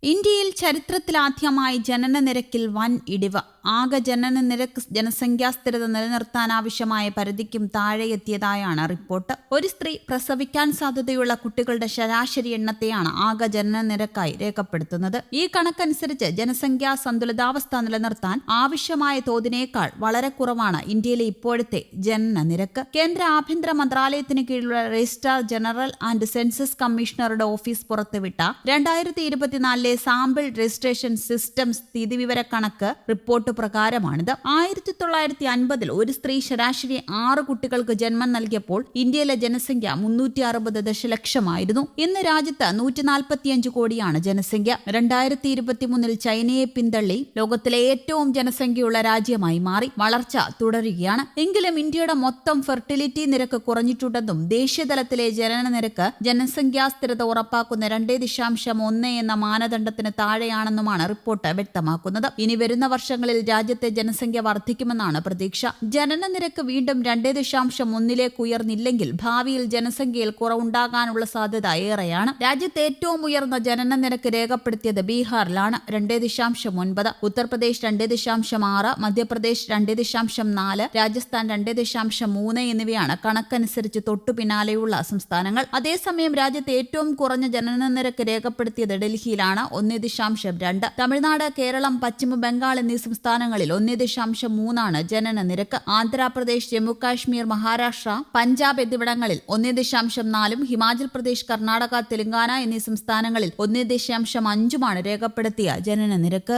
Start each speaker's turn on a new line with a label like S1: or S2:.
S1: ഇന്ത്യയിൽ ചരിത്രത്തിലാദ്യമായി ജനനനിരക്കിൽ വൻ ഇടിവ്. ആകെ ജനനനിരക്ക് ജനസംഖ്യാ സ്ഥിരത നിലനിർത്താനാവശ്യമായ പരിധിക്കും താഴെയെത്തിയതായാണ് റിപ്പോർട്ട്. ഒരു സ്ത്രീ പ്രസവിക്കാൻ സാധ്യതയുള്ള കുട്ടികളുടെ ശരാശരി എണ്ണത്തെയാണ് ആകെ ജനനനിരക്കായി രേഖപ്പെടുത്തുന്നത്. ഈ കണക്കനുസരിച്ച് ജനസംഖ്യാ സന്തുലിതാവസ്ഥ നിലനിർത്താൻ ആവശ്യമായ തോതിനേക്കാൾ വളരെ കുറവാണ് ഇന്ത്യയിലെ ഇപ്പോഴത്തെ ജനനനിരക്ക്. കേന്ദ്ര ആഭ്യന്തര മന്ത്രാലയത്തിന് കീഴിലുള്ള രജിസ്ട്രാർ ജനറൽ ആൻഡ് സെൻസസ് കമ്മീഷണറുടെ ഓഫീസ് പുറത്തുവിട്ട 2024 സാമ്പിൾ രജിസ്ട്രേഷൻ സിസ്റ്റം സ്ഥിതിവിവരക്കണക്ക് റിപ്പോർട്ട് പ്രകാരമാണിത്. 1950 ഒരു സ്ത്രീ ശരാശരി 6 കുട്ടികൾക്ക് ജന്മം നൽകിയപ്പോൾ ഇന്ത്യയിലെ ജനസംഖ്യ 360 ദശലക്ഷമായിരുന്നു. ഇന്ന് രാജ്യത്ത് 145 കോടിയാണ് ജനസംഖ്യ. 2023 ചൈനയെ പിന്തള്ളി ലോകത്തിലെ ഏറ്റവും ജനസംഖ്യയുള്ള രാജ്യമായി മാറി. വളർച്ച തുടരുകയാണ്. എങ്കിലും ഇന്ത്യയുടെ മൊത്തം ഫെർട്ടിലിറ്റി നിരക്ക് കുറഞ്ഞിട്ടുണ്ടെന്നും ദേശീയതലത്തിലെ ജനന നിരക്ക് ജനസംഖ്യാ സ്ഥിരത ഉറപ്പാക്കുന്ന 2.1 എന്ന മാനദണ്ഡത്തിന് താഴെയാണെന്നുമാണ് റിപ്പോർട്ട് വ്യക്തമാക്കുന്നത്. ഇനി വരുന്ന വർഷങ്ങളിൽ രാജ്യത്തെ ജനസംഖ്യ വർദ്ധിക്കുമെന്നാണ് പ്രതീക്ഷ. ജനന നിരക്ക് വീണ്ടും 2.1 ഉയർന്നില്ലെങ്കിൽ ഭാവിയിൽ ജനസംഖ്യയിൽ കുറവുണ്ടാകാനുള്ള സാധ്യത ഏറെയാണ്. രാജ്യത്തെ ഏറ്റവും ഉയർന്ന ജനന നിരക്ക് രേഖപ്പെടുത്തിയത് ബീഹാറിലാണ്, 2.9. ഉത്തർപ്രദേശ് 2.6, മധ്യപ്രദേശ് 2.4, രാജസ്ഥാൻ 2.3 എന്നിവയാണ് കണക്കനുസരിച്ച് തൊട്ടു പിന്നാലെയുള്ള സംസ്ഥാനങ്ങൾ. അതേസമയം രാജ്യത്തെ ഏറ്റവും കുറഞ്ഞ ജനന നിരക്ക് രേഖപ്പെടുത്തിയത് ഡൽഹിയിലാണ്, 1.2. തമിഴ്നാട്, കേരളം, പശ്ചിമ ബംഗാൾ എന്നീ സംസ്ഥാനങ്ങളിൽ 1.3 ജനന നിരക്ക്. ആന്ധ്രാപ്രദേശ്, ജമ്മുകാശ്മീർ, മഹാരാഷ്ട്ര, പഞ്ചാബ് എന്നിവിടങ്ങളിൽ 1.4, ഹിമാചൽ പ്രദേശ്, കർണാടക, തെലങ്കാന എന്നീ സംസ്ഥാനങ്ങളിൽ 1.5 രേഖപ്പെടുത്തിയ ജനന നിരക്ക്.